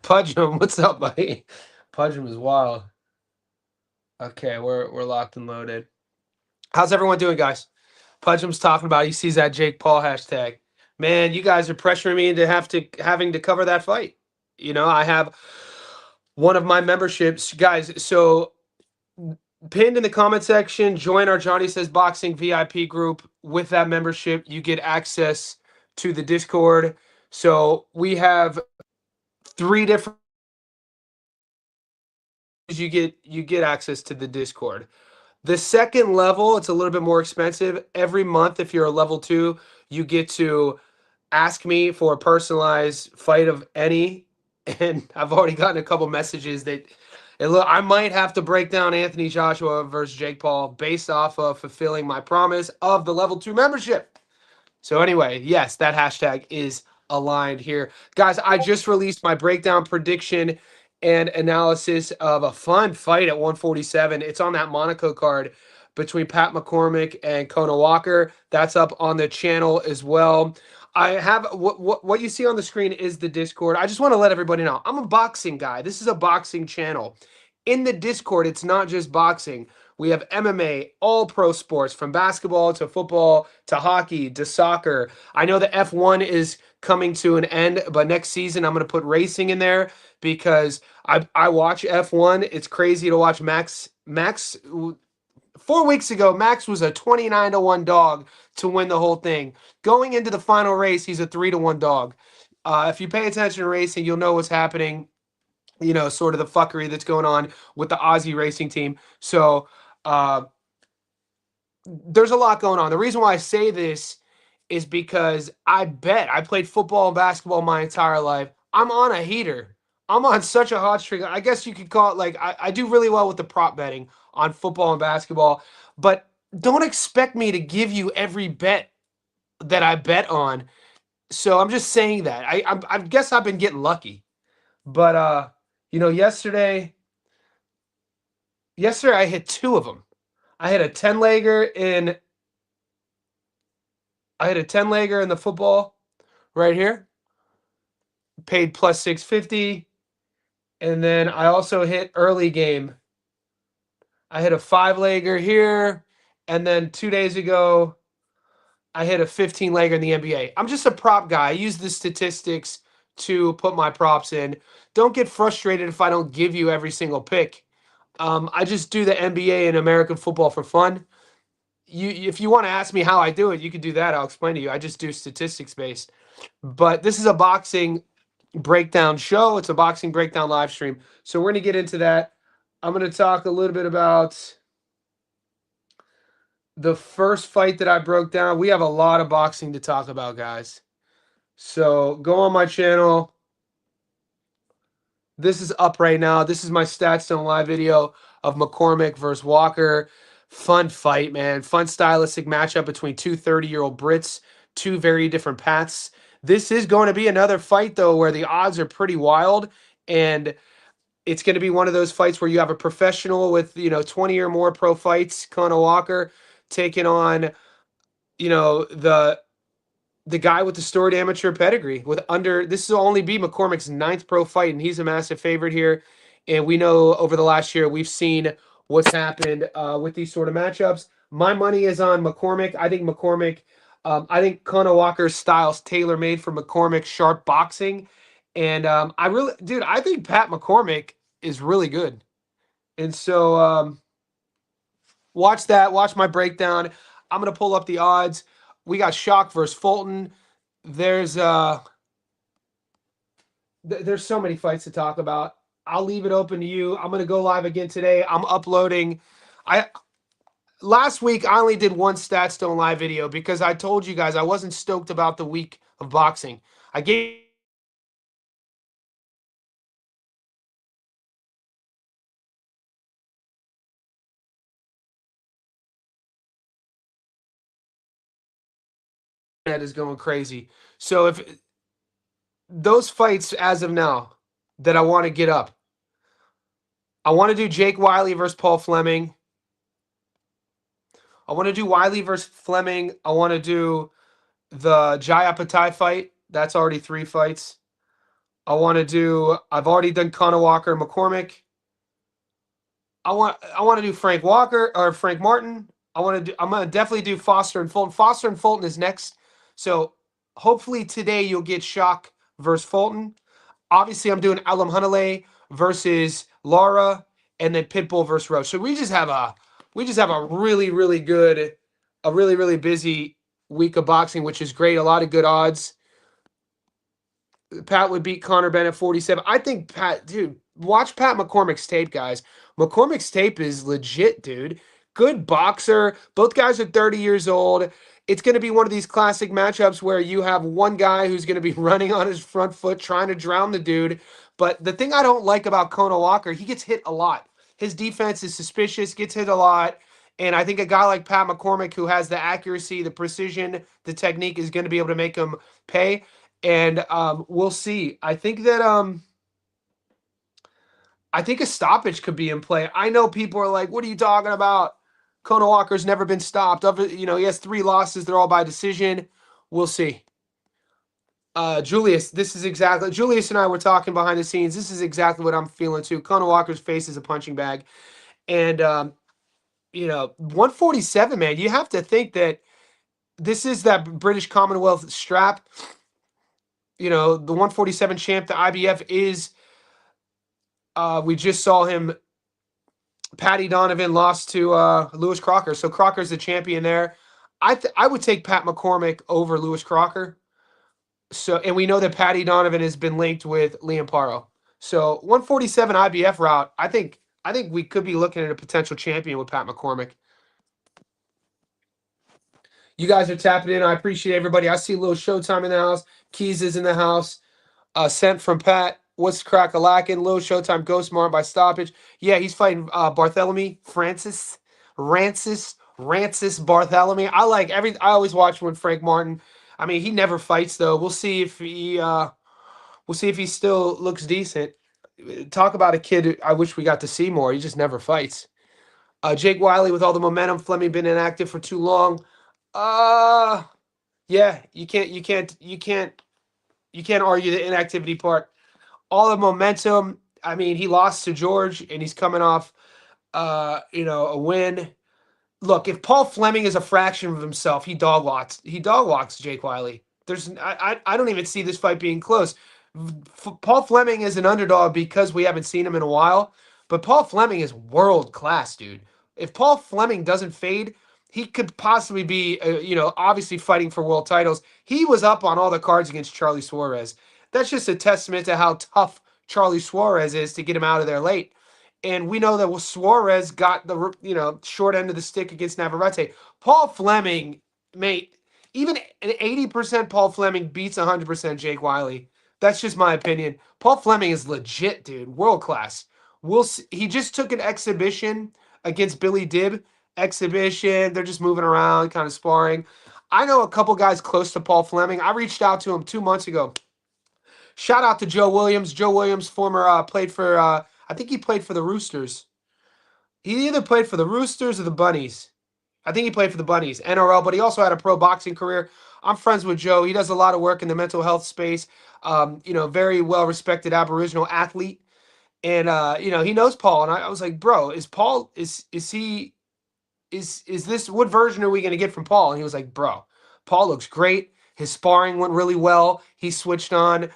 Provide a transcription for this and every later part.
Pudgeum, what's up, buddy? Pudgeum is wild. Okay, we're locked and loaded. How's everyone doing, guys? Pudgeum's talking about he sees that Jake Paul hashtag. Man, you guys are pressuring me into having to cover that fight. I have one of my memberships, guys. So pinned in the comment section, join our Johnny Says Boxing VIP group. With that membership, you get access to the Discord. So we have three different you get access to the Discord. The second level, it's a little bit more expensive. Every month, if you're a level 2, you get to ask me for a personalized fight of any. And I've already gotten a couple messages that I might have to break down Anthony Joshua versus Jake Paul based off of fulfilling my promise of the level 2 membership. So anyway, yes, that hashtag is aligned here. Guys, I just released my breakdown prediction and analysis of a fun fight at 147. It's on that Monaco card between Pat McCormack and Kona Walker. That's up on the channel as well. I have what you see on the screen is the Discord. I just want to let everybody know I'm a boxing guy. This is a boxing channel. In the Discord, it's not just boxing. We have MMA, all pro sports, from basketball to football to hockey to soccer. I know the F1 is coming to an end, but next season I'm going to put racing in there because I watch F1. It's crazy to watch Max. 4 weeks ago, Max was a 29-1 dog to win the whole thing. Going into the final race, he's a 3-1 dog. If you pay attention to racing, you'll know what's happening. Sort of the fuckery that's going on with the Aussie racing team. So there's a lot going on. The reason why I say this is because I played football and basketball my entire life. I'm on a heater. I'm on such a hot streak. I guess you could call it like I do really well with the prop betting on football and basketball, but don't expect me to give you every bet that I bet on. So I'm just saying that. I guess I've been getting lucky. But yesterday I hit two of them. I hit a 10-legger in the football right here. Paid plus 650. And then I also hit early game. I hit a 5-legger here. And then 2 days ago, I hit a 15-legger in the NBA. I'm just a prop guy. I use the statistics to put my props in. Don't get frustrated if I don't give you every single pick. I just do the NBA and American football for fun. If you want to ask me how I do it, you can do that. I'll explain to you. I just do statistics based. But this is a boxing breakdown show. It's a boxing breakdown live stream. So we're going to get into that. I'm going to talk a little bit about the first fight that I broke down. We have a lot of boxing to talk about, guys. So go on my channel. This is up right now. This is my Statstone live video of McCormack versus Walker. Fun fight, man. Fun stylistic matchup between two 30-year-old Brits, two very different paths. This is going to be another fight, though, where the odds are pretty wild, and it's going to be one of those fights where you have a professional with 20 or more pro fights, Conor Walker, taking on the guy with the storied amateur pedigree. This will only be McCormack's 9th pro fight, and he's a massive favorite here. And we know over the last year we've seen what's happened with these sort of matchups. My money is on McCormack. I think Conor Walker's style's tailor-made for McCormack's sharp boxing. And I think Pat McCormack is really good. And so watch that. Watch my breakdown. I'm going to pull up the odds. We got Shock versus Fulton. There's so many fights to talk about. I'll leave it open to you. I'm going to go live again today. I'm uploading. Last week, I only did one Statstone live video because I told you guys I wasn't stoked about the week of boxing. I gave that is going crazy. So if those fights as of now that I want to get up, I want to do Jake Wiley versus Paul Fleming. I want to do Wiley versus Fleming. I want to do the Jai Apatai fight. That's already 3 fights. I've already done Connor Walker and McCormack. I want to do Frank Walker or Frank Martin. I'm gonna definitely do Foster and Fulton. Foster and Fulton is next. So hopefully today you'll get Shock versus Fulton. Obviously, I'm doing Alam Hunalay versus Lara, and then Pitbull versus Roach. So we just have a really really good, a really really busy week of boxing, which is great. A lot of good odds. Pat would beat Connor Bennett 47. I think Pat, dude, watch Pat McCormack's tape, guys. McCormack's tape is legit, dude. Good boxer. Both guys are 30 years old. It's going to be one of these classic matchups where you have one guy who's going to be running on his front foot trying to drown the dude. But the thing I don't like about Kona Walker, he gets hit a lot. His defense is suspicious, gets hit a lot. And I think a guy like Pat McCormack, who has the accuracy, the precision, the technique, is going to be able to make him pay. And we'll see. I think a stoppage could be in play. I know people are like, "What are you talking about? Kona Walker's never been stopped. He has 3 losses. They're all by decision." We'll see. Julius, Julius and I were talking behind the scenes. This is exactly what I'm feeling too. Kona Walker's face is a punching bag, and 147, man. You have to think that this is that British Commonwealth strap. The 147 champ, the IBF is. We just saw him. Patty Donovan lost to Lewis Crocker, so Crocker's the champion there. I would take Pat McCormack over Lewis Crocker. So, and we know that Patty Donovan has been linked with Liam Paro. So 147 IBF route. I think we could be looking at a potential champion with Pat McCormack. You guys are tapping in. I appreciate everybody. I see a little Showtime in the house. Keys is in the house. Sent from Pat. What's crack-a-lackin'? Little Showtime Ghost Mark by stoppage. Yeah, he's fighting Bartholomew Francis. Rancis Bartholomew. I always watch when Frank Martin. I mean, he never fights though. We'll see if he still looks decent. Talk about a kid I wish we got to see more. He just never fights. Jake Wiley with all the momentum. Fleming been inactive for too long. Yeah, you can't argue the inactivity part. All the momentum. I mean, he lost to George, and he's coming off, a win. Look, if Paul Fleming is a fraction of himself, he dog walks. He dog walks Jake Wiley. I don't even see this fight being close. Paul Fleming is an underdog because we haven't seen him in a while, but Paul Fleming is world class, dude. If Paul Fleming doesn't fade, he could possibly be, obviously fighting for world titles. He was up on all the cards against Charlie Suarez. That's just a testament to how tough Charlie Suarez is to get him out of there late. And we know that Suarez got the short end of the stick against Navarrete. Paul Fleming, mate, even an 80% Paul Fleming beats 100% Jake Wiley. That's just my opinion. Paul Fleming is legit, dude. World class. We'll see. He just took an exhibition against Billy Dibb. Exhibition. They're just moving around, kind of sparring. I know a couple guys close to Paul Fleming. I reached out to him 2 months ago. Shout out to Joe Williams. Joe Williams, former played for. I think he played for the Roosters. He either played for the Roosters or the Bunnies. I think he played for the Bunnies, NRL, but he also had a pro boxing career. I'm friends with Joe. He does a lot of work in the mental health space. Very well respected Aboriginal athlete, and he knows Paul. And I was like, bro, is Paul is this, what version are we going to get from Paul? And he was like, bro, Paul looks great. His sparring went really well. He switched on.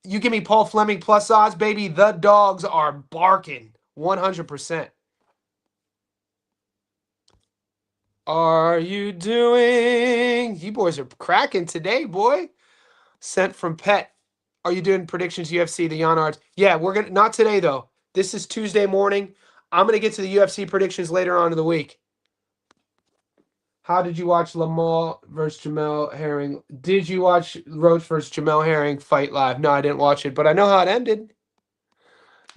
You give me Paul Fleming plus odds, baby. The dogs are barking 100%. Are you doing? You boys are cracking today, boy. Sent from Pet. Are you doing predictions UFC, the Yarnards? Yeah, we're gonna, not today though. This is Tuesday morning. I'm gonna get to the UFC predictions later on in the week. How did you watch Lamar versus Jamel Herring? Did you watch Roach versus Jamel Herring fight live? No, I didn't watch it, but I know how it ended.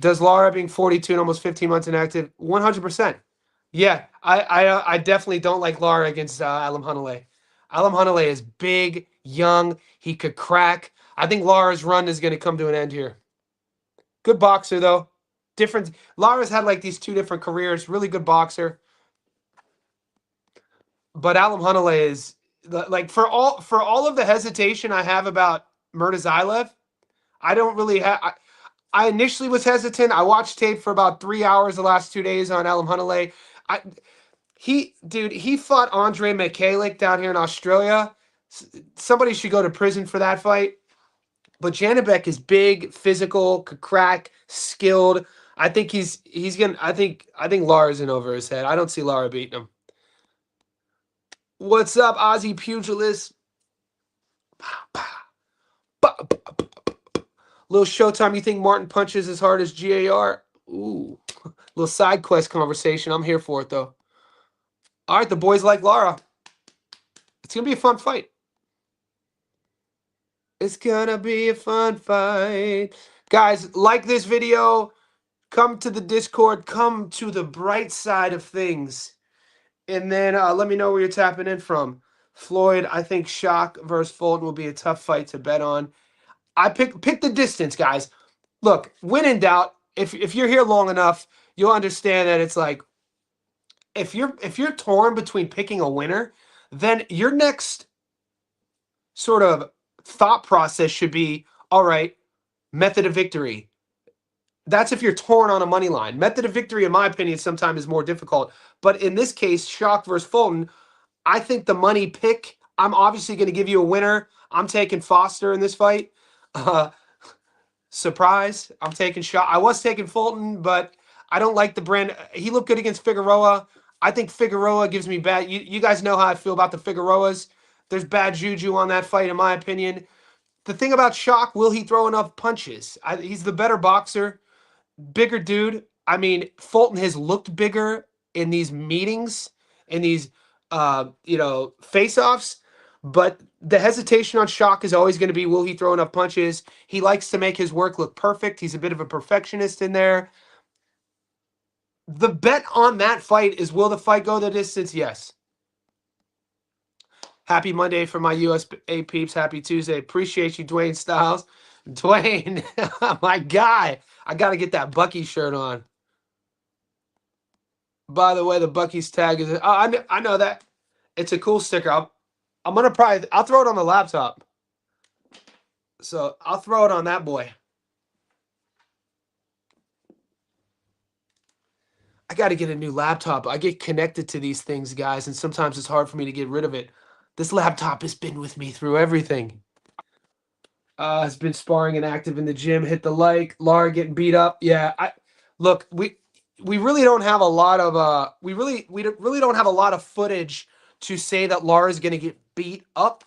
Does Lara being 42 and almost 15 months inactive? 100%. Yeah, I definitely don't like Lara against Alam Hunalay. Alam Hunalay is big, young. He could crack. I think Lara's run is going to come to an end here. Good boxer, though. Different. Lara's had like these 2 different careers. Really good boxer. But Alam Hunalay is like, for all of the hesitation I have about Murtazaev, I don't really have. I initially was hesitant. I watched tape for about 3 hours the last 2 days on Alam Hunalay. I dude, he fought Andre Mikhailik down here in Australia. Somebody should go to prison for that fight. But Janibek is big, physical, could crack, skilled. I think he's gonna. I think Lara's in over his head. I don't see Lara beating him. What's up, Aussie pugilist? Little Showtime. You think Martin punches as hard as GAR? Ooh, little side quest conversation. I'm here for it though. All right, the boys like Lara. It's gonna be a fun fight. It's gonna be a fun fight. Guys, like this video. Come to the Discord. Come to the bright side of things. And then let me know where you're tapping in from. Floyd, I think Shock versus Fulton will be a tough fight to bet on. I pick the distance, guys. Look, when in doubt, if you're here long enough, you'll understand that it's like if you're torn between picking a winner, then your next sort of thought process should be, all right, method of victory. That's if you're torn on a money line. Method of victory, in my opinion, sometimes is more difficult. But in this case, Shock versus Fulton, I think the money pick, I'm obviously going to give you a winner. I'm taking Foster in this fight. Uh, surprise. I'm taking Shock. I was taking Fulton, but I don't like the brand. He looked good against Figueroa. I think Figueroa gives me bad. You guys know how I feel about the Figueroas. There's bad juju on that fight, in my opinion. The thing about Shock, will he throw enough punches? He's the better boxer. Bigger dude. I mean, Fulton has looked bigger in these meetings, in these face-offs, but the hesitation on Shock is always going to be, will he throw enough punches? He likes to make his work look perfect. He's a bit of a perfectionist in there. The bet on that fight is, will the fight go the distance? Yes. Happy Monday for my USA peeps. Happy Tuesday. Appreciate you, Dwayne Styles. Dwayne, my guy. I got to get that Bucky shirt on. By the way, the Bucky's tag is. Oh, I know that. It's a cool sticker. I'm gonna I'll throw it on the laptop. So I'll throw it on that boy. I got to get a new laptop. I get connected to these things, guys, and sometimes it's hard for me to get rid of it. This laptop has been with me through everything. Has been sparring and active in the gym. Hit the like. Lara getting beat up. Yeah, look. We really don't have a lot of we really don't have a lot of footage to say that Lara's gonna get beat up.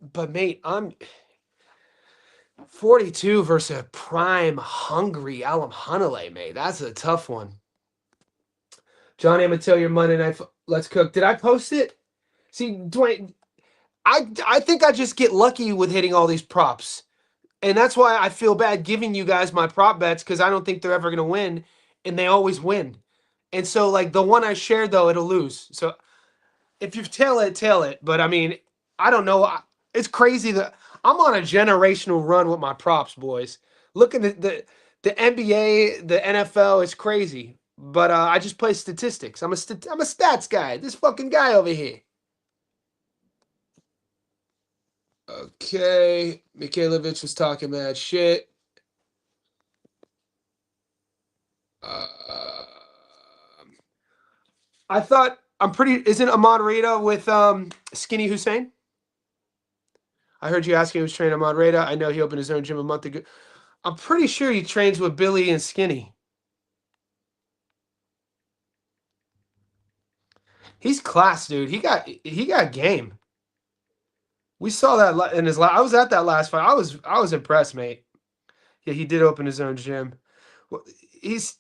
But mate, I'm 42 versus a prime hungry Alam Hanale, mate. That's a tough one. Johnny, I'm gonna tell your Monday night. Let's cook. Did I post it? See, Dwayne, I think I just get lucky with hitting all these props. And that's why I feel bad giving you guys my prop bets, because I don't think they're ever going to win, and they always win. And so, like, the one I shared, though, it'll lose. So if you tail it, tail it. But, I mean, I don't know. It's crazy that I'm on a generational run with my props, boys. Look at the NBA, the NFL, it's crazy. But I just play statistics. I'm a stats guy. This fucking guy over here. Okay, Mikhailovich was talking mad shit. I thought isn't Ahmad Reda with Skinny Hussein? I heard you asking who's training Ahmad Reda. I know he opened his own gym a month ago. I'm pretty sure he trains with Billy and Skinny. He's class, dude. He got game. We saw that in his I was at that last fight. I was impressed, mate. Yeah, he did open his own gym. Well, he's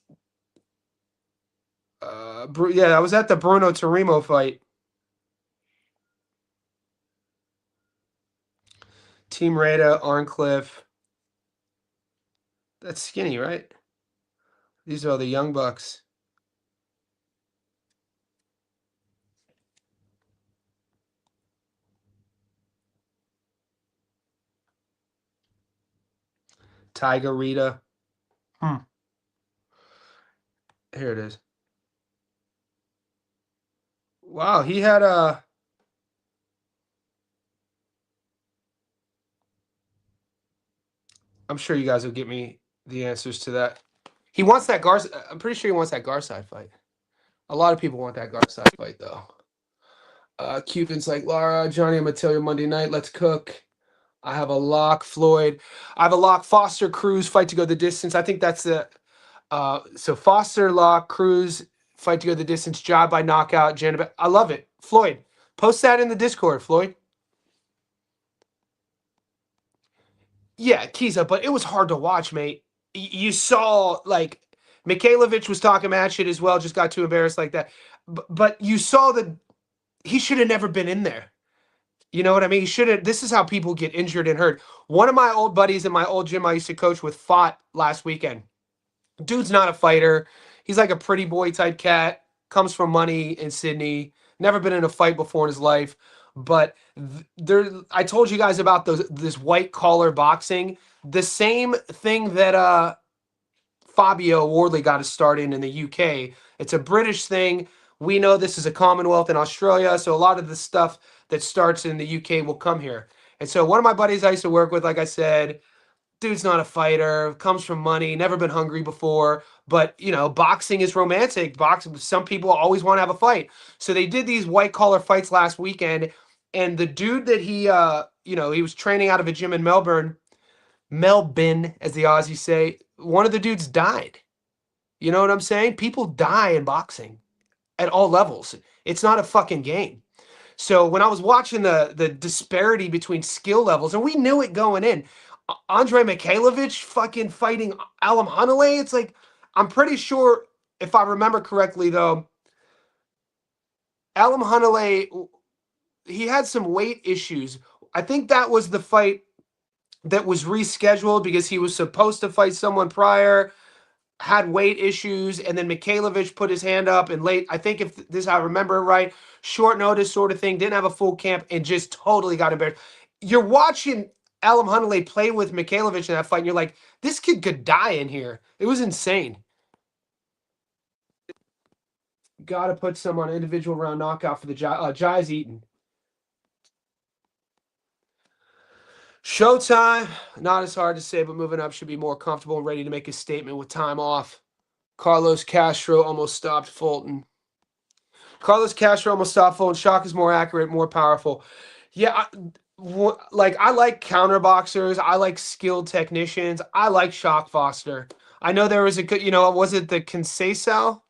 yeah, I was at the Bruno Tarimo fight. Team Reda, Arncliffe. That's Skinny, right? These are all the young bucks. Tiger Rita. Here it is. Wow, he had a. I'm sure you guys will get me the answers to that. He wants that Garza. I'm pretty sure he wants that Garside fight. A lot of people want that Garside fight though. Cupid's like Lara, Johnny, I'm gonna tell you Monday night. Let's cook. I have a lock, Floyd. I have a lock, Foster, Cruz, fight to go the distance. I think that's the so Foster, lock, Cruz, fight to go the distance, job by knockout, Janabet. I love it. Floyd, post that in the Discord, Floyd. Yeah, Kiza, but it was hard to watch, mate. You saw like Mikhailovich was talking mad shit as well, just got too embarrassed like that. But you saw that he should have never been in there. You know what I mean? He should have. This is how people get injured and hurt. One of my old buddies in my old gym I used to coach with fought last weekend. Dude's not a fighter. He's like a pretty boy type cat. Comes from money in Sydney. Never been in a fight before in his life. But there, I told you guys about this white collar boxing. The same thing that Fabio Wardley got his start in the UK. It's a British thing. We know this is a Commonwealth in Australia, so a lot of the stuff that starts in the UK will come here. And so one of my buddies I used to work with, like I said, dude's not a fighter, comes from money, never been hungry before, but you know, boxing is romantic. Boxing, some people always want to have a fight. So they did these white collar fights last weekend, and the dude that he was training out of a gym in Melbourne, as the Aussies say, one of the dudes died. You know what I'm saying? People die in boxing at all levels. It's not a fucking game. So when I was watching the disparity between skill levels, and we knew it going in, Andre Mikhailovich fucking fighting Alam Hanalei, it's like, I'm pretty sure, if I remember correctly though, Alam Hanalei, he had some weight issues. I think that was the fight that was rescheduled because he was supposed to fight someone prior, had weight issues, and then Mikhailovich put his hand up and late. I think if this I remember right, short notice sort of thing, didn't have a full camp and just totally got embarrassed. You're watching Alam Hanalei play with Mikhailovich in that fight, and you're like, this kid could die in here. It was insane. Got to put some on individual round knockout for the Jai's Eaton. Showtime, not as hard to say, but moving up should be more comfortable and ready to make a statement with time off. Carlos Castro almost stopped Fulton. Carlos Castro almost stopped Fulton. Shock is more accurate, more powerful. Yeah, I like counter boxers. I like skilled technicians. I like Shock Foster. I know there was a good, was it the Conceição?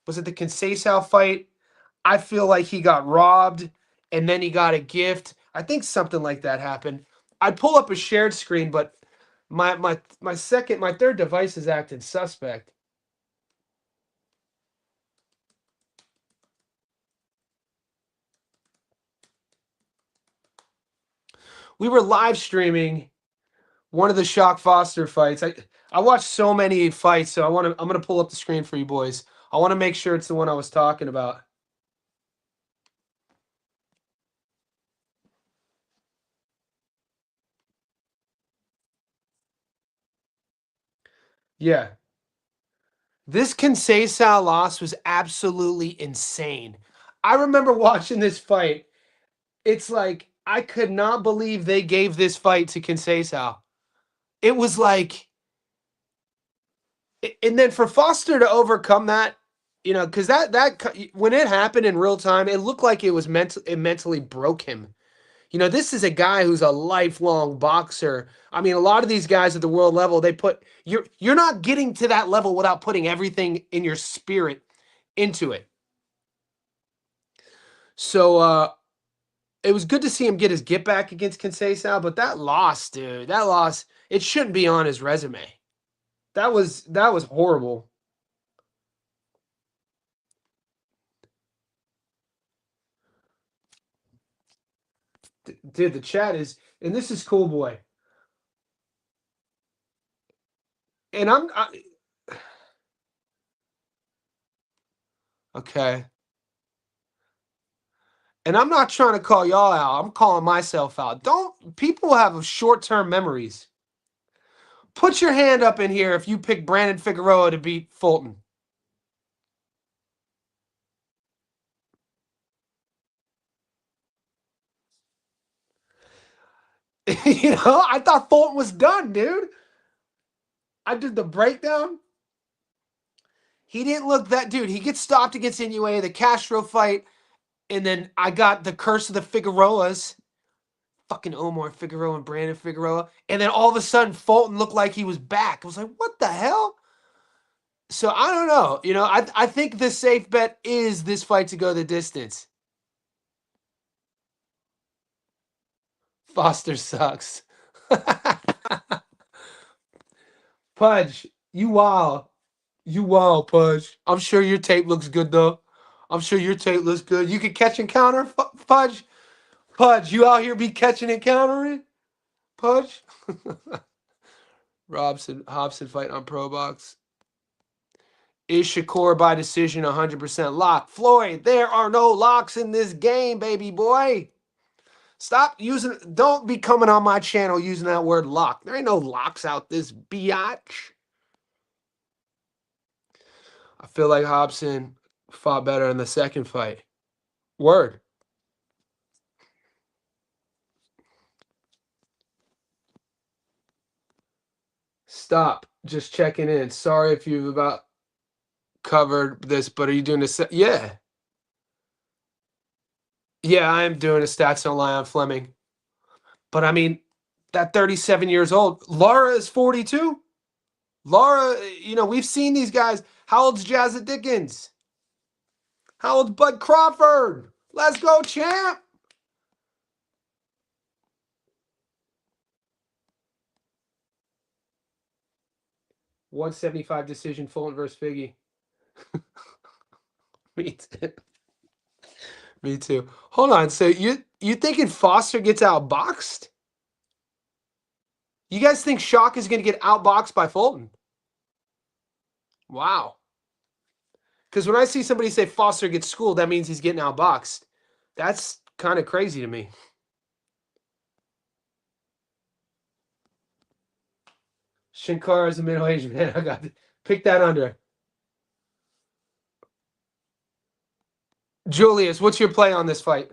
Was it the Conceição fight? I feel like he got robbed and then he got a gift. I think something like that happened. I'd pull up a shared screen, but my third device is acting suspect. We were live streaming one of the Shock Foster fights. I watched so many fights, so I'm gonna pull up the screen for you boys. I want to make sure it's the one I was talking about. Yeah. This Conceição loss was absolutely insane. I remember watching this fight. It's like I could not believe they gave this fight to Conceição. It was like, and then for Foster to overcome that, because that when it happened in real time, it looked like it mentally broke him. This is a guy who's a lifelong boxer. I mean, a lot of these guys at the world level, you're not getting to that level without putting everything in your spirit into it. So it was good to see him get his get back against Conceição, but that loss, dude, it shouldn't be on his resume. That was horrible. Dude, the chat is, and this is Cool Boy. And okay. And I'm not trying to call y'all out. I'm calling myself out. People have short-term memories. Put your hand up in here if you pick Brandon Figueroa to beat Fulton. I thought Fulton was done, dude. I did the breakdown. He didn't look that dude. He gets stopped against Inoue, the Castro fight, and then I got the curse of the Figueroas. Fucking Omar Figueroa and Brandon Figueroa. And then all of a sudden, Fulton looked like he was back. I was like, what the hell? So I don't know. You know, I think the safe bet is this fight to go the distance. Foster sucks. Pudge, you wild. You wild, Pudge. I'm sure your tape looks good, though. I'm sure your tape looks good. You can catch and counter, Pudge. Pudge, you out here be catching and countering? Pudge? Hobson fighting on Pro Box. Is Shakur by decision 100% lock? Floyd, there are no locks in this game, baby boy. Stop using, don't be coming on my channel using that word lock. There ain't no locks out this biatch. I feel like Hobson fought better in the second fight. Word. Stop. Just checking in. Sorry if you've about covered this, but are you doing this? Yeah. Yeah, I am doing a stats don't lie on Fleming. But I mean, that 37 years old. Lara is 42. Lara, you know, we've seen these guys. How old's Jazza Dickens? How old's Bud Crawford? Let's go, champ. $175 decision, Fulton versus Figgy. Me too. Me too. Hold on. So you thinking Foster gets outboxed? You guys think Shock is going to get outboxed by Fulton? Wow. Because when I see somebody say Foster gets schooled, that means he's getting outboxed. That's kind of crazy to me. Shankar is a middle-aged man. I got to pick that under. Julius, what's your play on this fight?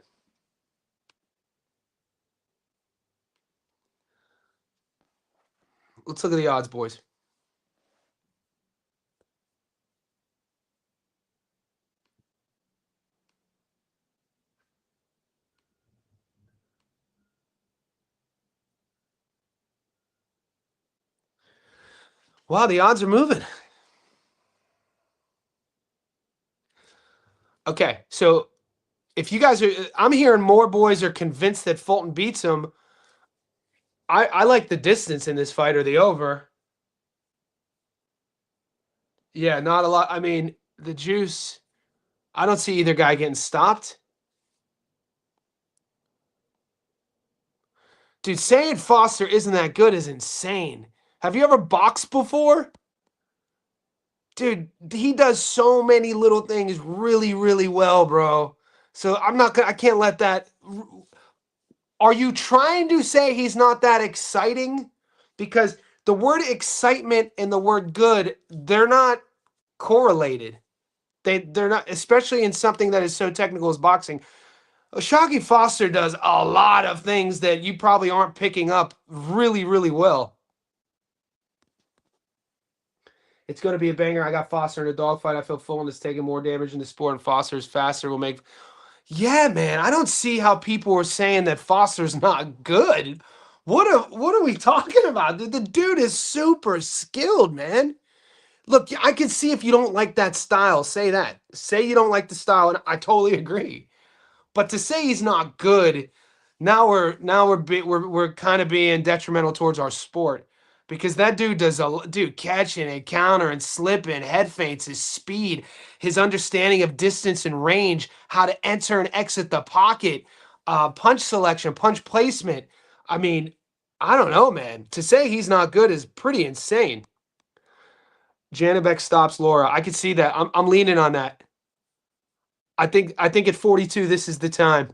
Let's look at the odds, boys. Wow, the odds are moving. Okay, so if you guys are, I'm hearing more boys are convinced that Fulton beats him. I like the distance in this fight or the over. Yeah, not a lot. I mean, the juice, I don't see either guy getting stopped. Dude, saying Foster isn't that good is insane. Have you ever boxed before? Dude, he does so many little things really, really well, bro. So I can't let that. Are you trying to say he's not that exciting? Because the word excitement and the word good, they're not correlated. They're not, especially in something that is so technical as boxing. Shocky Foster does a lot of things that you probably aren't picking up really, really well. It's going to be a banger. I got Foster in a dogfight. I feel Fulton is taking more damage in the sport, and Foster is faster. Will make. Yeah, man. I don't see how people are saying that Foster's not good. What are we talking about? The dude is super skilled, man. Look, I can see if you don't like that style. Say that. Say you don't like the style, and I totally agree. But to say he's not good, now we're kind of being detrimental towards our sport. Because that dude does catching and counter and slipping, head feints, his speed, his understanding of distance and range, how to enter and exit the pocket, punch selection, punch placement. I mean, I don't know, man. To say he's not good is pretty insane. Janibek stops Laura. I could see that. I'm leaning on that. I think at 42, this is the time.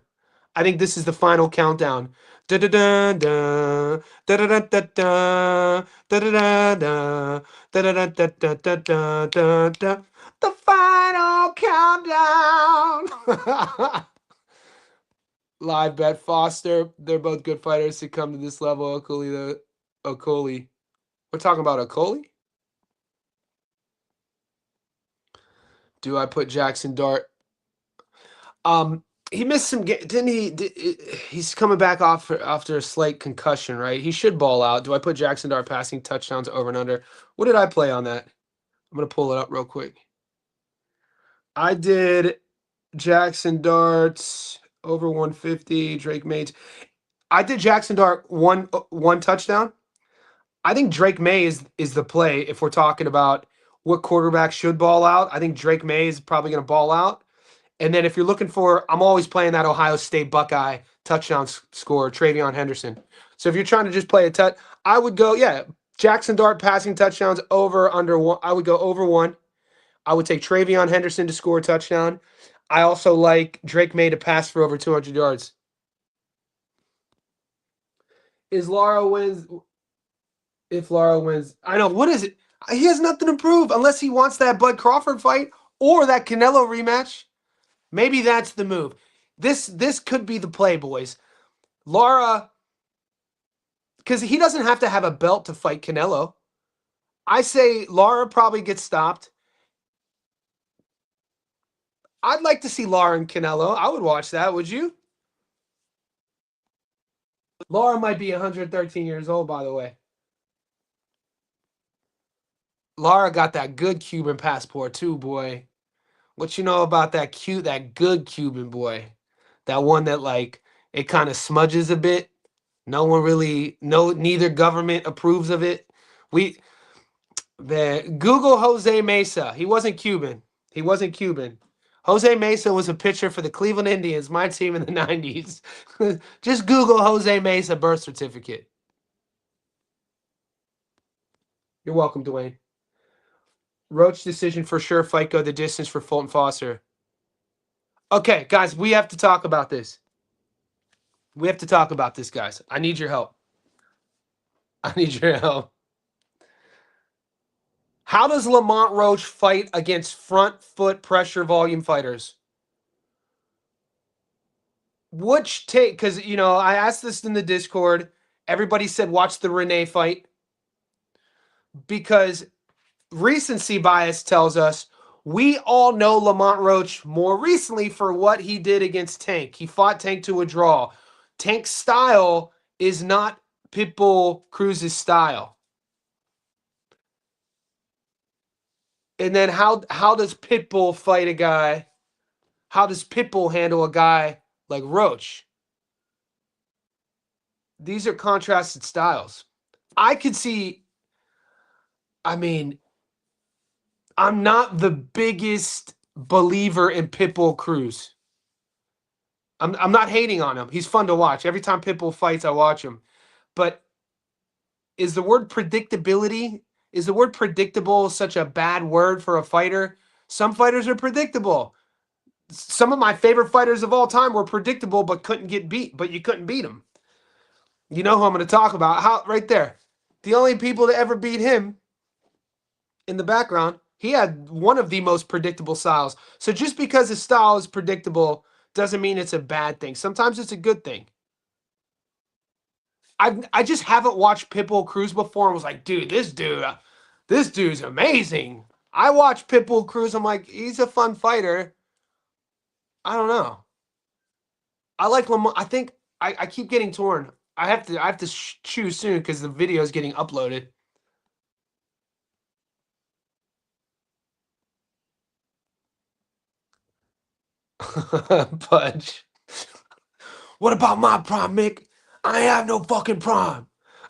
I think this is the final countdown. Da da da da da da da da da da da da da da da da da da da. The final countdown. Live bet Foster. They're both good fighters to come to this level. Okoli. We're talking about Okoli? Do I put Jackson Dart? He missed some game, didn't he? He's coming back off after a slight concussion, right? He should ball out. Do I put Jackson Dart passing touchdowns over and under? What did I play on that? I'm gonna pull it up real quick. I did Jackson Darts over 150. Drake May. I did Jackson Dart one touchdown. I think Drake May is the play if we're talking about what quarterback should ball out. I think Drake May is probably going to ball out. And then if you're looking for, I'm always playing that Ohio State Buckeye touchdown scorer, Travion Henderson. So if you're trying to just play a touch, I would go, yeah, Jackson Dart passing touchdowns over under one. I would go over one. I would take Travion Henderson to score a touchdown. I also like Drake May to pass for over 200 yards. Is Lara wins? If Lara wins, I know, what is it? He has nothing to prove unless he wants that Bud Crawford fight or that Canelo rematch. Maybe that's the move. This could be the play, boys. Lara, because he doesn't have to have a belt to fight Canelo. I say Lara probably gets stopped. I'd like to see Lara and Canelo. I would watch that. Would you? Lara might be 113 years old, by the way. Lara got that good Cuban passport too, boy. What you know about that good Cuban boy? That one that like it kind of smudges a bit. No one really, neither government approves of it. The Google Jose Mesa. He wasn't Cuban. He wasn't Cuban. Jose Mesa was a pitcher for the Cleveland Indians, my team in the 90s. Just Google Jose Mesa birth certificate. You're welcome, Dwayne. Roach decision for sure. Fight go the distance for Fulton Foster. Okay, guys, we have to talk about this. We have to talk about this, guys. I need your help. I need your help. How does Lamont Roach fight against front foot pressure volume fighters? Which take, because, I asked this in the Discord. Everybody said watch the Renee fight because recency bias tells us we all know Lamont Roach more recently for what he did against Tank. He fought Tank to a draw. Tank's style is not Pitbull Cruz's style. And then how does Pitbull fight a guy? How does Pitbull handle a guy like Roach? These are contrasted styles. I could see, I'm not the biggest believer in Pitbull Cruz. I'm not hating on him. He's fun to watch. Every time Pitbull fights, I watch him. But is the word predictability, is the word predictable such a bad word for a fighter? Some fighters are predictable. Some of my favorite fighters of all time were predictable but couldn't get beat, but you couldn't beat them. You know who I'm going to talk about. How right there. The only people to ever beat him in the background, he had one of the most predictable styles. So just because his style is predictable doesn't mean it's a bad thing. Sometimes it's a good thing. I just haven't watched Pitbull Cruz before and was like, dude, this dude's amazing. I watched Pitbull Cruz. I'm like, he's a fun fighter. I don't know. I like Lamont. I think I keep getting torn. I have to choose soon because the video is getting uploaded. Pudge. What about my prime, Mick? I ain't have no fucking prime.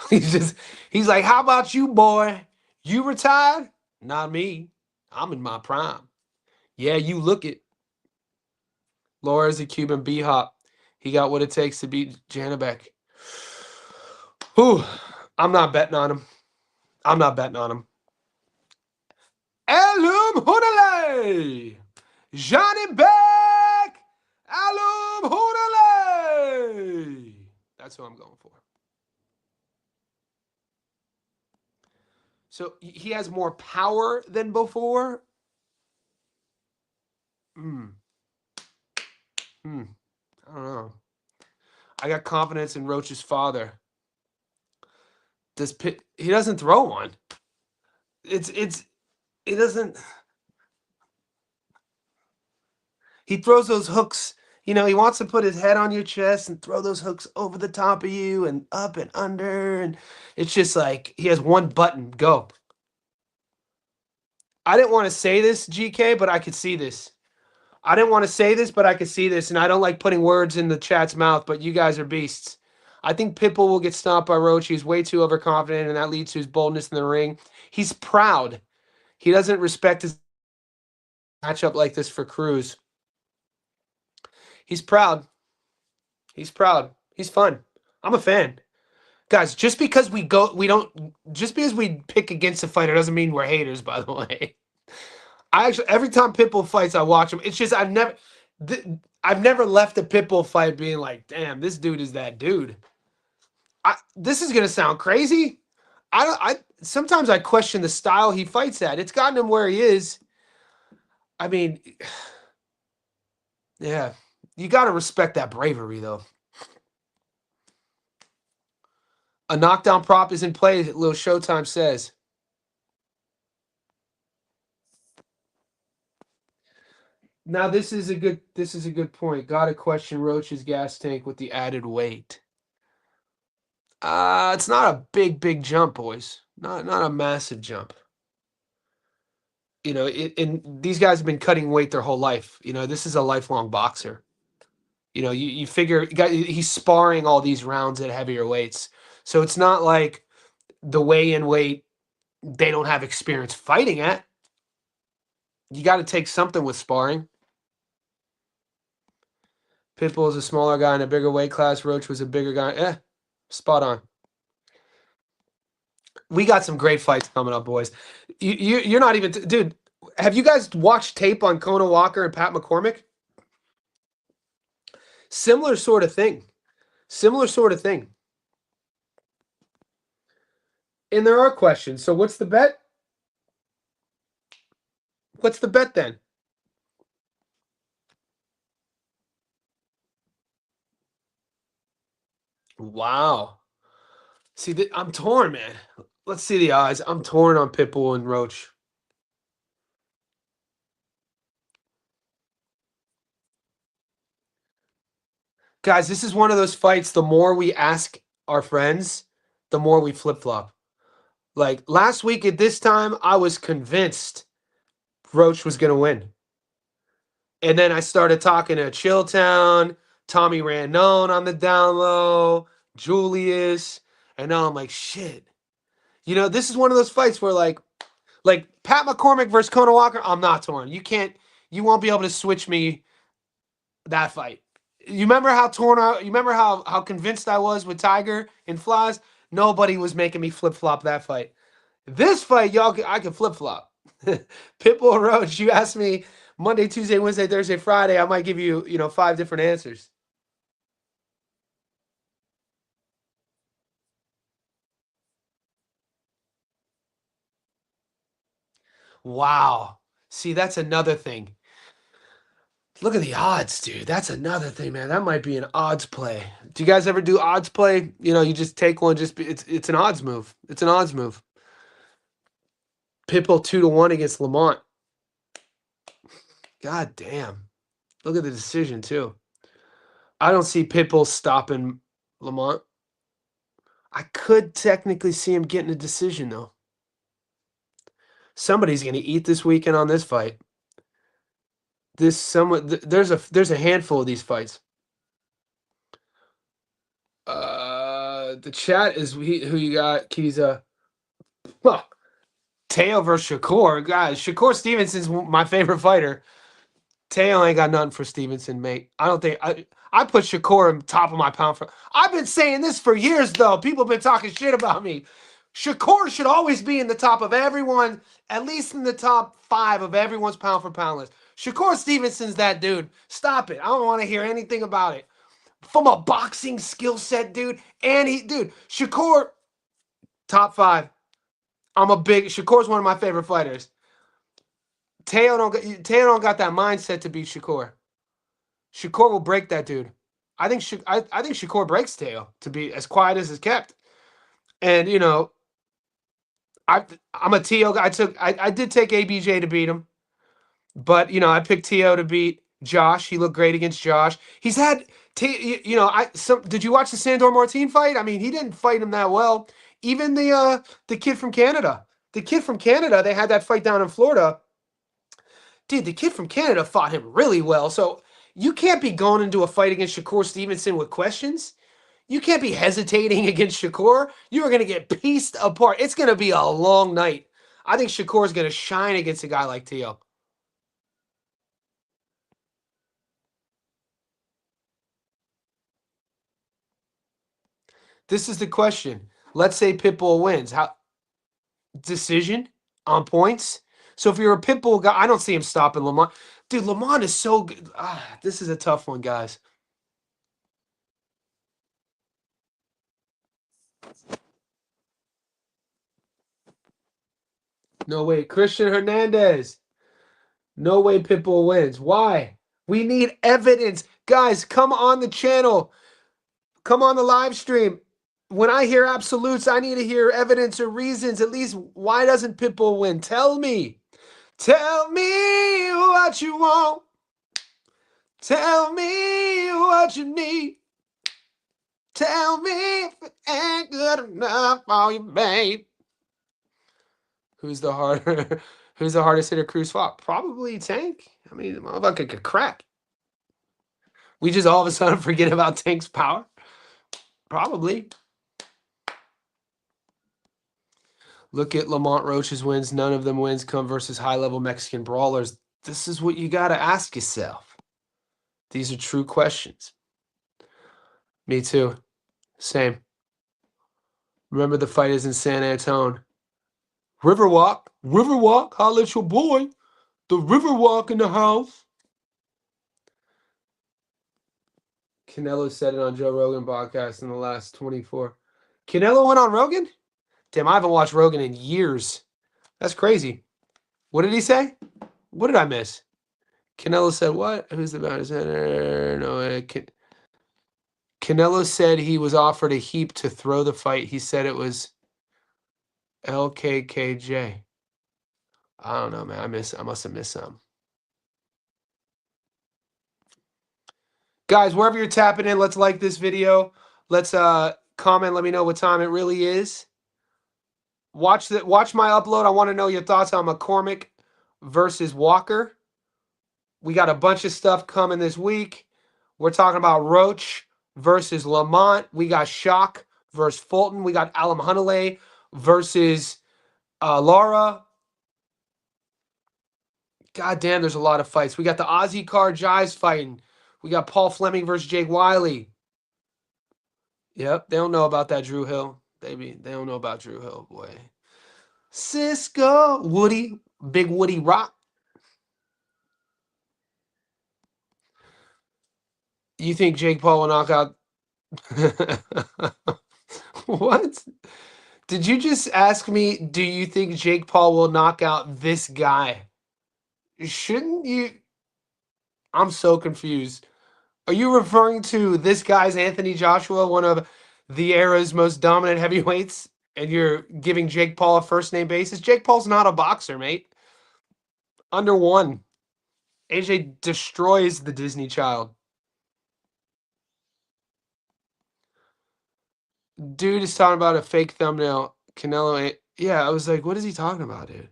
He's like, how about you, boy? You retired? Not me. I'm in my prime. Yeah, you look it. Laura's a Cuban B-hop. He got what it takes to beat Janabek. Whew. I'm not betting on him. I'm not betting on him. Alum Hunale! Johnny Beck! Alum Hunale! That's who I'm going for. So he has more power than before. I don't know. I got confidence in Roach's father. He doesn't throw one. It doesn't. He throws those hooks. He wants to put his head on your chest and throw those hooks over the top of you and up and under. And it's just like he has one button. Go. I didn't want to say this, GK, but I could see this. I didn't want to say this, but I could see this. And I don't like putting words in the chat's mouth, but you guys are beasts. I think Pitbull will get stomped by Roach. He's way too overconfident, and that leads to his boldness in the ring. He's proud. He doesn't respect his matchup like this for Cruz. He's proud. He's proud. He's fun. I'm a fan. Guys, just because we pick against a fighter doesn't mean we're haters, by the way. Every time Pitbull fights, I watch him. It's just I've never left a Pitbull fight being like, damn, this dude is that dude. This is gonna sound crazy. Sometimes I question the style he fights at. It's gotten him where he is. I mean, yeah, you got to respect that bravery, though. A knockdown prop is in play, Lil Showtime says. Now this is a good point. Got to question Roach's gas tank with the added weight. It's not a big jump, boys. Not a massive jump. And these guys have been cutting weight their whole life. This is a lifelong boxer. You figure he's sparring all these rounds at heavier weights. So it's not like the weigh-in weight they don't have experience fighting at. You got to take something with sparring. Pitbull is a smaller guy in a bigger weight class. Roach was a bigger guy. Spot on. We got some great fights coming up, boys. You're not even... Dude, have you guys watched tape on Conor Walker and Pat McCormack? Similar sort of thing. And there are questions. So what's the bet? What's the bet then? Wow. See, I'm torn, man. Let's see the odds. I'm torn on Pitbull and Roach. Guys, this is one of those fights. The more we ask our friends, the more we flip-flop. Like last week at this time, I was convinced Roach was going to win. And then I started talking to Chilltown, Tommy Randone on the down low, Julius, and now I'm like, shit. This is one of those fights where like Pat McCormack versus Conor Walker, I'm not torn. You won't be able to switch me that fight. You remember how torn out, you remember how convinced I was with Tiger and Flies? Nobody was making me flip-flop that fight. This fight, I can flip-flop. Pitbull Roach, you asked me Monday, Tuesday, Wednesday, Thursday, Friday, I might give you, 5 different answers. Wow. See, that's another thing. Look at the odds, dude. That's another thing, man. That might be an odds play. Do you guys ever do odds play? You just take one, it's an odds move. It's an odds move. Pitbull 2-1 against Lamont. God damn. Look at the decision, too. I don't see Pitbull stopping Lamont. I could technically see him getting a decision, though. Somebody's going to eat this weekend on this fight. There's a handful of these fights. The chat is who you got, Kiza. Well, Teo versus Shakur. Guys, Shakur Stevenson's my favorite fighter. Teo ain't got nothing for Stevenson, mate. I don't think I put Shakur on top of my pound for. I've been saying this for years, though. People have been talking shit about me. Shakur should always be in the top of everyone, at least in the top 5 of everyone's pound for pound list. Shakur Stevenson's that dude. Stop it. I don't want to hear anything about it. From a boxing skill set, dude. Shakur, top 5. Shakur's one of my favorite fighters. Teo don't got that mindset to beat Shakur. Shakur will break that dude. I think Shakur breaks Teo, to be as quiet as it's kept. And I'm a Teo guy. I did take ABJ to beat him, but I picked Teo to beat Josh, he looked great against Josh. He's had, did you watch the Sandor Martin fight? I mean, he didn't fight him that well. Even the kid from Canada, they had that fight down in Florida. Dude, the kid from Canada fought him really well. So you can't be going into a fight against Shakur Stevenson with questions. You can't be hesitating against Shakur. You are going to get pieced apart. It's going to be a long night. I think Shakur is going to shine against a guy like Teo. This is the question. Let's say Pitbull wins. How decision on points? So if you're a Pitbull guy, I don't see him stopping Lamont. Dude, Lamont is so good. This is a tough one, guys. No way. Christian Hernandez. No way Pitbull wins. Why? We need evidence. Guys, come on the channel. Come on the live stream. When I hear absolutes, I need to hear evidence or reasons. At least, why doesn't Pitbull win? Tell me. Tell me what you want. Tell me what you need. Tell me if it ain't good enough for you, babe. Who's the hardest hitter Cruz fought? Probably Tank. I mean, the motherfucker could crack. We just all of a sudden forget about Tank's power? Probably. Look at Lamont Roach's wins. None of them wins come versus high-level Mexican brawlers. This is what you got to ask yourself. These are true questions. Me too. Same. Remember the fight is in San Antone. Riverwalk. Holla at your boy. The Riverwalk in the house. Canelo said it on Joe Rogan podcast in the last 24. Canelo went on Rogan? Damn, I haven't watched Rogan in years. That's crazy. What did he say? What did I miss? Canelo said what? Who's the better center? No, Canelo said he was offered a heap to throw the fight. He said it was LKKJ. I don't know, man. I must have missed some. Guys, wherever you're tapping in, let's like this video. Let's comment. Let me know what time it really is. Watch my upload. I want to know your thoughts on McCormack versus Walker. We got a bunch of stuff coming this week. We're talking about Roach versus Lamont. We got Shock versus Fulton. We got Alam Hunalay versus Lara. God damn, there's a lot of fights. We got the Aussie card, Jai's fighting. We got Paul Fleming versus Jake Wiley. Yep, they don't know about that Drew Hill. They don't know about Drew Hill, boy. Cisco, Woody, Big Woody Rock. You think Jake Paul will knock out? What? Did you just ask me, do you think Jake Paul will knock out this guy? Shouldn't you? I'm so confused. Are you referring to this guy's Anthony Joshua, one of the era's most dominant heavyweights, and you're giving Jake Paul a first-name basis? Jake Paul's not a boxer, mate. Under one. AJ destroys the Disney child. Dude is talking about a fake thumbnail. Canelo. Yeah, I was like, what is he talking about, dude?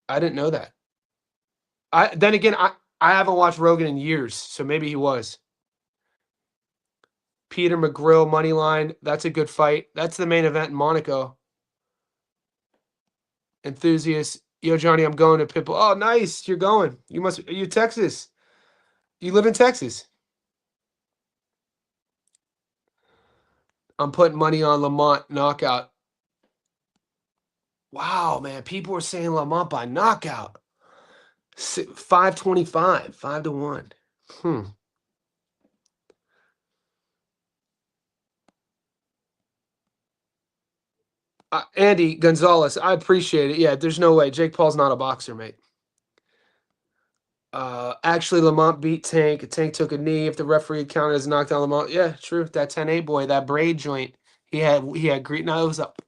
I didn't know that. Then again, I haven't watched Rogan in years, so maybe he was. Peter McGrill, money line. That's a good fight. That's the main event in Monaco. Enthusiast. Yo, Johnny, I'm going to Pitbull. Oh, nice. You're going. You Texas. You live in Texas. I'm putting money on Lamont knockout. Wow, man. People were saying Lamont by knockout. 525, 5-1. Andy Gonzalez, I appreciate it. Yeah, there's no way. Jake Paul's not a boxer, mate. Actually, Lamont beat Tank. Tank took a knee. If the referee counted as knockdown, Lamont. Yeah, true. That 10-8 boy, that braid joint. He had great. No, it was up.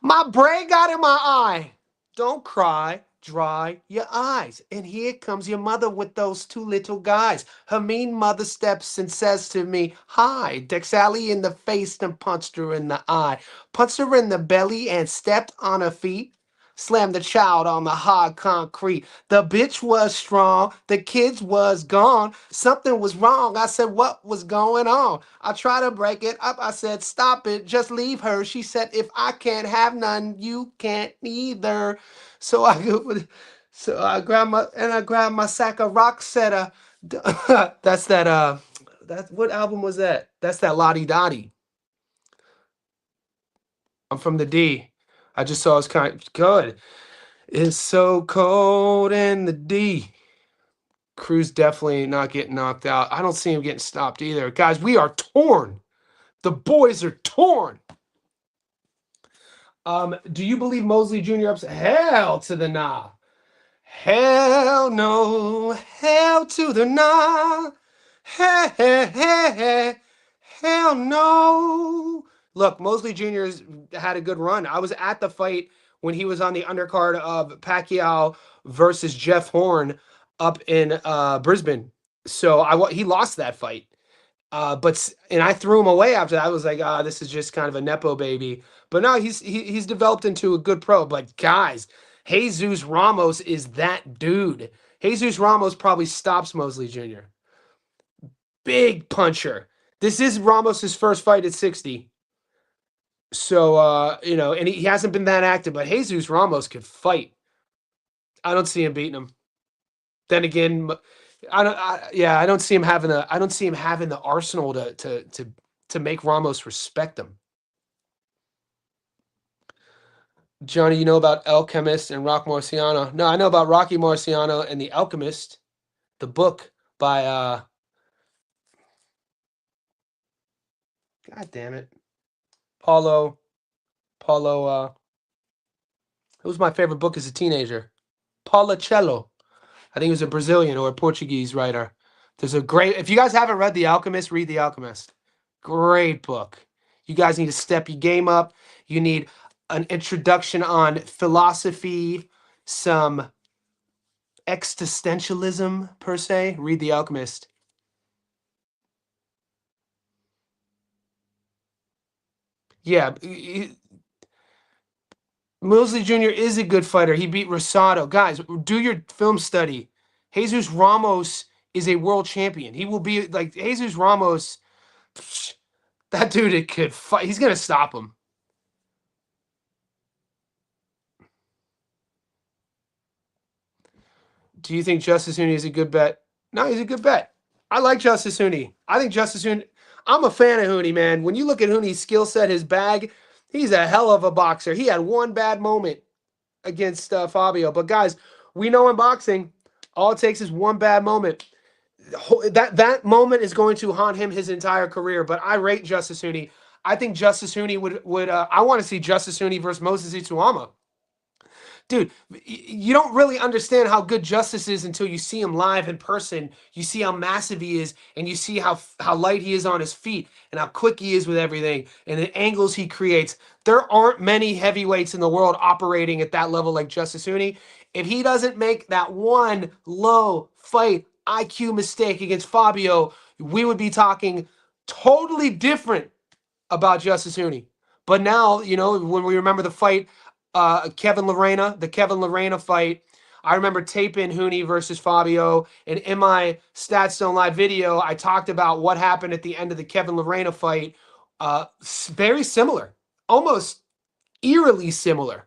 My braid got in my eye. Don't cry, dry your eyes. And here comes your mother with those two little guys. Her mean mother steps and says to me, hi. Deck Sally in the face and punched her in the eye. Punched her in the belly and stepped on her feet. Slammed the child on the hard concrete. The bitch was strong. The kids was gone. Something was wrong. I said, what was going on? I tried to break it up. I said, stop it. Just leave her. She said, if I can't have none, you can't either. So I go, so I grabbed my sack of rock setter. That's that that what album was that? That's that Lottie Dottie. I'm from the D. I just saw it's kind of good. It's so cold in the D. Cruz definitely not getting knocked out. I don't see him getting stopped either. Guys, we are torn. The boys are torn. Do you believe Mosley Jr. ups? Hell to the nah. Hell no. Hell to the nah. Hell no. Look, Mosley Jr.'s had a good run. I was at the fight when he was on the undercard of Pacquiao versus Jeff Horn up in Brisbane. So he lost that fight. And I threw him away after that. I was like, this is just kind of a nepo baby. But no, he's developed into a good pro. But guys, Jesus Ramos is that dude. Jesus Ramos probably stops Mosley Jr. Big puncher. This is Ramos's first fight at 60. So and he hasn't been that active, but Jesus Ramos could fight. I don't see him beating him. Then again, I don't see him having the arsenal to make Ramos respect him. Johnny, you know about Alchemist and Rock Marciano? No, I know about Rocky Marciano and The Alchemist, the book by God damn it. Paulo it was my favorite book as a teenager. Paulo. I think he was a Brazilian or a Portuguese writer. There's a great, if you guys haven't read The Alchemist, read The Alchemist. Great book. You guys need to step your game up. You need an introduction on philosophy, some existentialism per se. Read The Alchemist. Yeah, Mosley Jr. is a good fighter. He beat Rosado. Guys, do your film study. Jesus Ramos is a world champion. He will be like Jesus Ramos. That dude could fight. He's gonna stop him. Do you think Justice Huni is a good bet? No, he's a good bet. I like Justice Huni. I think Justice Huni. I'm a fan of Huni, man. When you look at Huni's skill set, his bag, he's a hell of a boxer. He had one bad moment against Fabio, but guys, we know in boxing, all it takes is one bad moment. That moment is going to haunt him his entire career. But I rate Justice Huni. I think Justice Huni would. I want to see Justice Huni versus Moses Itsuyama. Dude, you don't really understand how good Justice is until you see him live in person. You see how massive he is, and you see how light he is on his feet, and how quick he is with everything, and the angles he creates. There aren't many heavyweights in the world operating at that level like Justice Huni. If he doesn't make that one low fight IQ mistake against Fabio, we would be talking totally different about Justice Huni. But now, when we remember the fight, the Kevin Lorena fight, I remember taping Huni versus Fabio, and in my Stats Don't Lie video, I talked about what happened at the end of the Kevin Lorena fight. Very similar, almost eerily similar.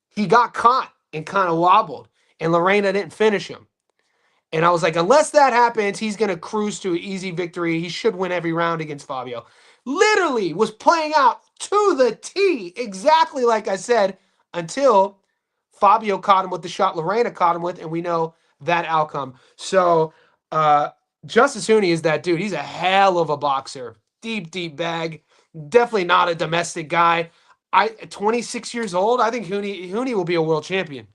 He got caught and kind of wobbled, and Lorena didn't finish him. And I was like, unless that happens, he's going to cruise to an easy victory. He should win every round against Fabio. Literally was playing out to the T, exactly like I said, until Fabio caught him with the shot Lorena caught him with, and we know that outcome. So Justice Huni is that dude. He's a hell of a boxer. Deep bag. Definitely not a domestic guy. 26 years old, I think Huni will be a world champion.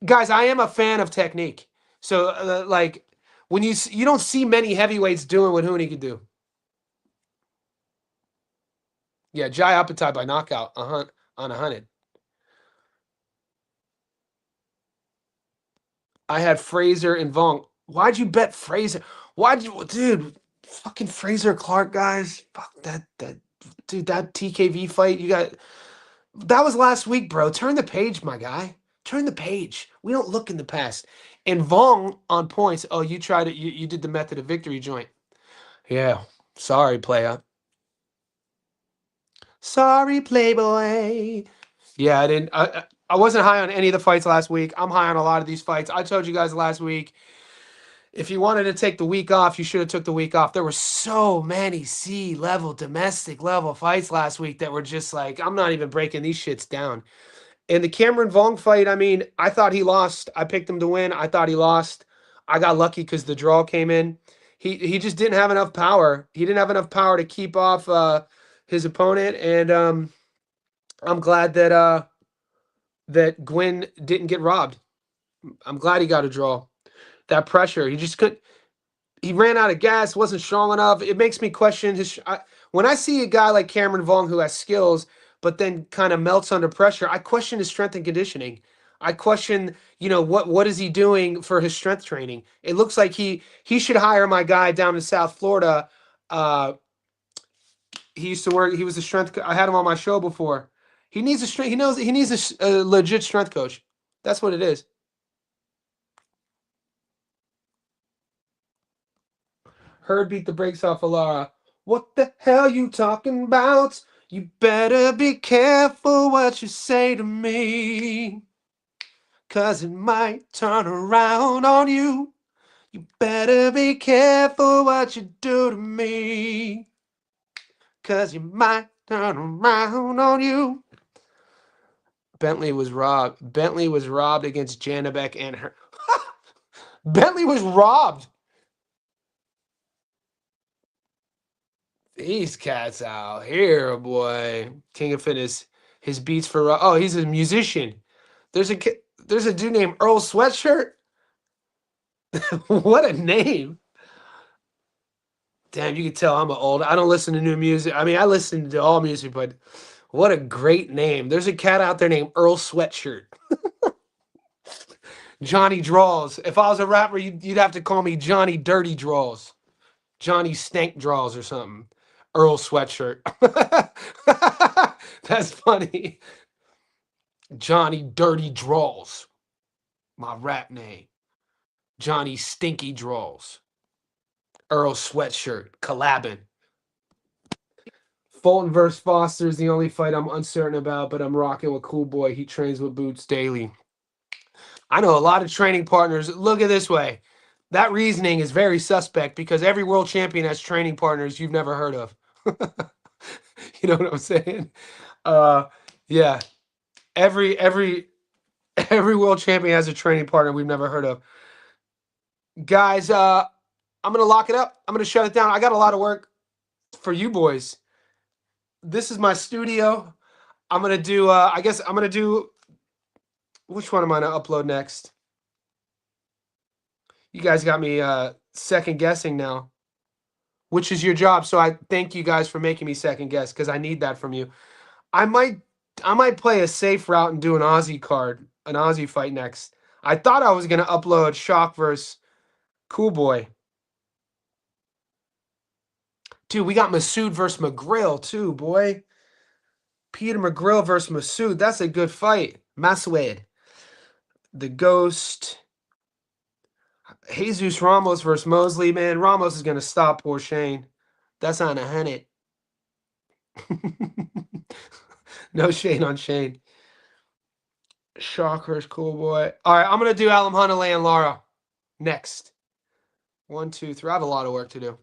Guys, I am a fan of technique. So, when you don't see many heavyweights doing what Huni could do. Yeah, Jai Appetit by knockout on 100. I had Fraser and Vong. Why'd you bet Fraser? Why'd you, dude? Fucking Fraser Clark, guys. Fuck that, dude. That TKV fight you got. That was last week, bro. Turn the page, my guy. Turn the page. We don't look in the past. And Vong on points. Oh, you tried it. You did the method of victory joint. Yeah. Sorry, playa. Sorry, Playboy. Yeah, I didn't. I wasn't high on any of the fights last week. I'm high on a lot of these fights. I told you guys last week, if you wanted to take the week off, you should have took the week off. There were so many C level, domestic level fights last week that were just like, I'm not even breaking these shits down. And the Cameron Vong fight, I mean, I thought he lost. I picked him to win. I thought he lost. I got lucky because the draw came in. He just didn't have enough power. He didn't have enough power to keep off his opponent, and I'm glad that Gwyn didn't get robbed. I'm glad he got a draw. That pressure, he just couldn't. He ran out of gas, wasn't strong enough. It makes me question his. When I see a guy like Cameron Vong who has skills, but then kind of melts under pressure, I question his strength and conditioning. I question, what is he doing for his strength training? It looks like he should hire my guy down in South Florida. He used to work. He was a strength. I had him on my show before. He needs a strength. He knows he needs a legit strength coach. That's what it is. Heard beat the brakes off of Lara. What the hell you talking about? You better be careful what you say to me, 'cause it might turn around on you. You better be careful what you do to me, 'cause you might turn around on you. Bentley was robbed. Bentley was robbed against Janabek and her. Bentley was robbed. These cats out here, boy. King of Fitness. His beats for oh, he's a musician. There's a dude named Earl Sweatshirt. What a name. Damn, you can tell I'm old. I don't listen to new music. I mean, I listen to all music, but what a great name. There's a cat out there named Earl Sweatshirt. Johnny Draws. If I was a rapper, you'd have to call me Johnny Dirty Draws. Johnny Stank Draws or something. Earl Sweatshirt. That's funny. Johnny Dirty Draws. My rap name. Johnny Stinky Draws. Earl Sweatshirt. Collabing. Fulton versus Foster is the only fight I'm uncertain about, but I'm rocking with Cool Boy. He trains with Boots daily. I know a lot of training partners. Look at it this way. That reasoning is very suspect because every world champion has training partners you've never heard of. You know what I'm saying? Yeah. Every world champion has a training partner we've never heard of. Guys, I'm gonna lock it up. I'm gonna shut it down. I got a lot of work for you boys. This is my studio. I'm gonna do I guess I'm gonna do which one am I gonna upload next? You guys got me second guessing now. Which is your job. So I thank you guys for making me second guess because I need that from you. I might play a safe route and do an Aussie card, an Aussie fight next. I thought I was gonna upload Shock versus Cool Boy. Dude, we got Masood versus McGrill too, boy. Peter McGrill versus Masood. That's a good fight. Masood. The Ghost. Jesus Ramos versus Mosley. Man, Ramos is gonna stop poor Shane. That's on 100. No Shane on Shane. Shockers, Cool Boy. All right, I'm gonna do Alam Hunalay and Lara next. 1, 2, 3. I have a lot of work to do.